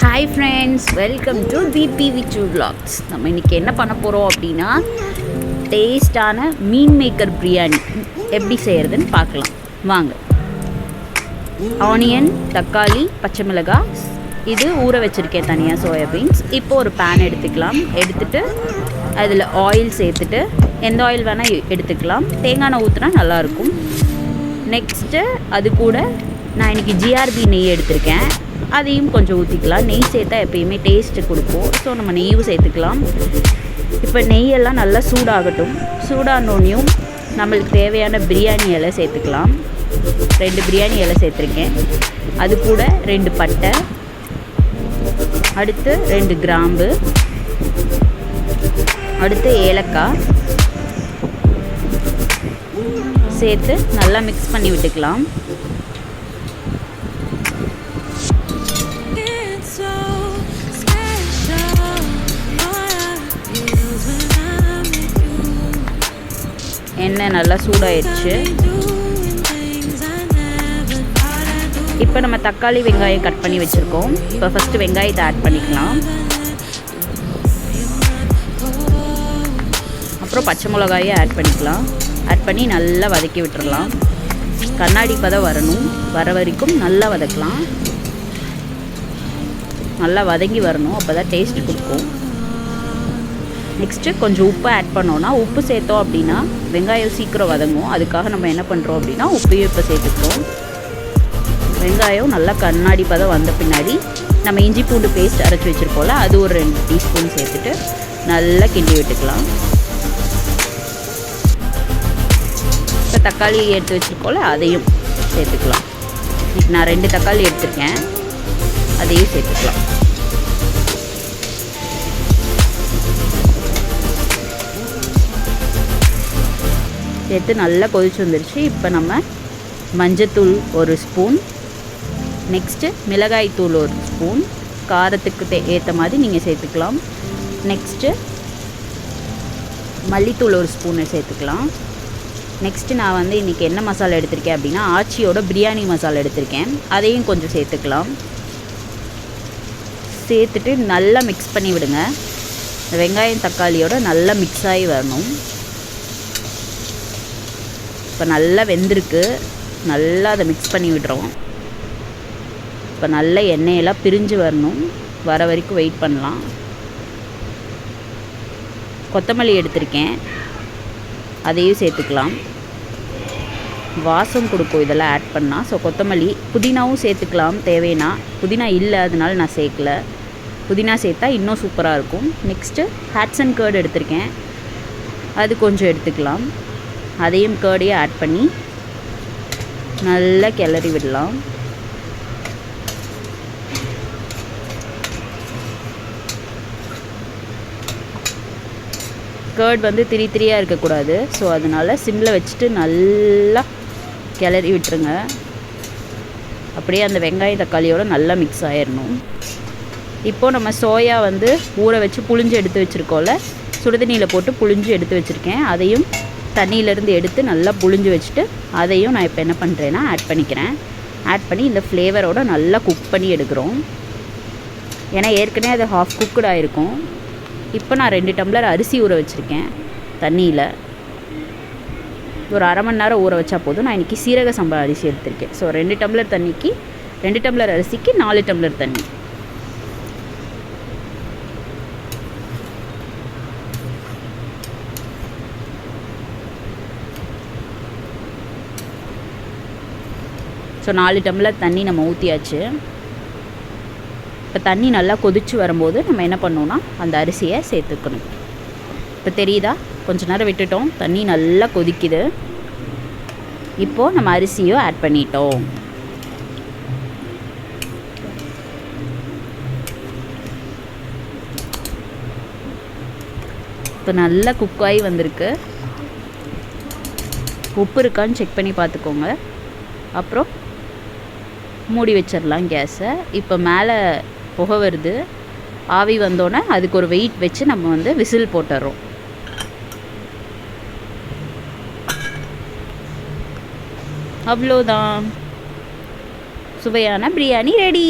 Hi friends, welcome to BB Vichu vlogs. நம்ம இன்றைக்கி என்ன பண்ண போகிறோம் அப்படின்னா டேஸ்டான மீன் மேக்கர் பிரியாணி எப்படி செய்கிறதுன்னு பார்க்கலாம் வாங்க. ஆனியன், தக்காளி, பச்சை மிளகாய் இது ஊற வச்சுருக்கேன் தனியாக சோயாபீன்ஸ். இப்போது ஒரு பேன் எடுத்துக்கலாம். எடுத்துகிட்டு அதில் ஆயில் சேர்த்துட்டு எந்த ஆயில் வேணால் எடுத்துக்கலாம். தேங்காய் எண்ணெய் ஊற்றினா நல்லாயிருக்கும். நெக்ஸ்ட்டு அது கூட நான் இன்றைக்கி ஜிஆர்பி நெய் எடுத்திருக்கேன். அதையும் கொஞ்சம் ஊற்றிக்கலாம். நெய் சேர்த்தா எப்பயுமே டேஸ்ட்டு கொடுக்கும். ஸோ நம்ம நெய்யும் சேர்த்துக்கலாம். இப்போ நெய்யெல்லாம் நல்லா சூடாகட்டும். சூடானோனையும் நம்மளுக்கு தேவையான பிரியாணி இலை சேர்த்துக்கலாம். 2 பிரியாணி இலை சேர்த்துருக்கேன். அது கூட 2 பட்டை, அடுத்து 2 கிராம்பு, அடுத்து ஏலக்காய் சேர்த்து நல்லா மிக்ஸ் பண்ணி விட்டுக்கலாம். எண்ணெய் நல்லா சூடாயிடுச்சு. இப்போ நம்ம தக்காளி, வெங்காயம் கட் பண்ணி வச்சுருக்கோம். இப்போ ஃபஸ்ட்டு வெங்காயத்தை ஆட் பண்ணிக்கலாம். அப்புறம் பச்சை மிளகாயை ஆட் பண்ணிக்கலாம். ஆட் பண்ணி நல்லா வதக்கி விட்டுறலாம். கண்ணாடி பதம் வரணும். வர வரைக்கும் நல்லா வதக்கலாம். நல்லா வதங்கி வரணும். அப்போ தான் டேஸ்ட் கொடுக்கும். நெக்ஸ்ட்டு கொஞ்சம் உப்பு ஆட் பண்ணோன்னா, உப்பு சேர்த்தோம் அப்படின்னா வெங்காயம் சீக்கிரம் வதங்கும். அதுக்காக நம்ம என்ன பண்ணுறோம் அப்படின்னா உப்பையும் இப்போ சேர்த்துக்கிறோம். வெங்காயம் நல்லா கண்ணாடி பதம் வந்த பின்னாடி நம்ம இஞ்சி பூண்டு பேஸ்ட் அரைச்சி வச்சுருக்கோம்ல, அது ஒரு 2 டீஸ்பூன் சேர்த்துட்டு நல்லா கிண்டி விட்டுக்கலாம். இப்போ தக்காளி எடுத்து வச்சுருக்கோம்ல, அதையும் சேர்த்துக்கலாம். இன்றைக்கி நான் 2 தக்காளி எடுத்துருக்கேன். அதையும் சேர்த்துக்கலாம். சேர்த்து நல்லா கொதிச்சு வந்துருச்சு. இப்போ நம்ம மஞ்சத்தூள் 1 ஸ்பூன், நெக்ஸ்ட்டு மிளகாய் தூள் 1 ஸ்பூன், காரத்துக்கு ஏற்ற மாதிரி நீங்கள் சேர்த்துக்கலாம். நெக்ஸ்ட்டு மல்லித்தூள் 1 ஸ்பூனை சேர்த்துக்கலாம். நெக்ஸ்ட்டு நான் வந்து இன்றைக்கி என்ன மசாலா எடுத்திருக்கேன் அப்படின்னா ஆச்சியோட பிரியாணி மசாலா எடுத்திருக்கேன். அதையும் கொஞ்சம் சேர்த்துக்கலாம். சேர்த்துட்டு நல்லா மிக்ஸ் பண்ணி விடுங்க. வெங்காயம் தக்காளியோட நல்லா மிக்ஸ் ஆகி வரணும். இப்போ நல்லா வெந்திருக்கு. நல்லா அதை மிக்ஸ் பண்ணி விடுறோம். இப்போ நல்லா எண்ணெயெல்லாம் பிரிஞ்சு வரணும். வர வரைக்கும் வெயிட் பண்ணலாம். கொத்தமல்லி எடுத்திருக்கேன். அதையும் சேர்த்துக்கலாம். வாசம் கொடுக்கும் இதெல்லாம் ஆட் பண்ணால். ஸோ கொத்தமல்லி, புதினாவும் சேர்த்துக்கலாம் தேவைன்னா. புதினா இல்லை, அதனால நான் சேர்க்கல. புதினா சேர்த்தா இன்னும் சூப்பராக இருக்கும். நெக்ஸ்ட்டு ஹேட்சன் கர்டு எடுத்திருக்கேன். அது கொஞ்சம் எடுத்துக்கலாம். அதையும் கர்டையே ஆட் பண்ணி நல்லா கிளறி விடலாம். கர்ட் வந்து திரியாக இருக்கக்கூடாது. ஸோ அதனால் சிம்மில் வச்சுட்டு நல்லா கிளறி விட்டுருங்க. அப்படியே அந்த வெங்காய தக்காளியோடு நல்லா மிக்ஸ் ஆகிடணும். இப்போது நம்ம சோயா வந்து ஊற வச்சு புழிஞ்சு எடுத்து வச்சுருக்கோம்ல, சுடுதண்ணியில் போட்டு புழிஞ்சு எடுத்து வச்சுருக்கேன். அதையும் தண்ணியிலேருந்து எடுத்து நல்லா புழிஞ்சு வச்சுட்டு அதையும் நான் இப்போ என்ன பண்ணுறேன்னா ஆட் பண்ணிக்கிறேன். ஆட் பண்ணி இந்த ஃப்ளேவரோடு நல்லா குக் பண்ணி எடுக்கிறோம். ஏன்னா ஏற்கனவே அது ஹாஃப் குக்குட் ஆகிருக்கும். இப்போ நான் 2 டம்ளர் அரிசி ஊற வச்சுருக்கேன் தண்ணியில். ஒரு அரை மணி நேரம் ஊற வச்சா போதும். நான் இன்றைக்கி சீரக சம்பா அரிசி எடுத்திருக்கேன். ஸோ 2 டம்ளர் தண்ணிக்கு 2 டம்ளர் அரிசிக்கு 4 டம்ளர் தண்ணி. ஸோ 4 டம்ளர் தண்ணி நம்ம ஊற்றியாச்சு. இப்போ தண்ணி நல்லா கொதித்து வரும்போது நம்ம என்ன பண்ணோன்னா அந்த அரிசியை சேர்த்துக்கணும். இப்போ தெரியுதா, கொஞ்ச நேரம் விட்டுட்டோம். தண்ணி நல்லா கொதிக்குது. இப்போது நம்ம அரிசியும் ஆட் பண்ணிட்டோம். இப்போ நல்லா குக் ஆகி வந்திருக்கு. உப்பு இருக்கான்னு செக் பண்ணி பார்த்துக்கோங்க. அப்புறம் மூடி வச்சிடலாம் கேஸை. இப்போ மேலே புகை வருது. ஆவி வந்தோடனே அதுக்கு ஒரு வெயிட் வச்சு நம்ம வந்து விசில் போட்டுறோம். அவ்வளோதான், சுவையான பிரியாணி ரெடி.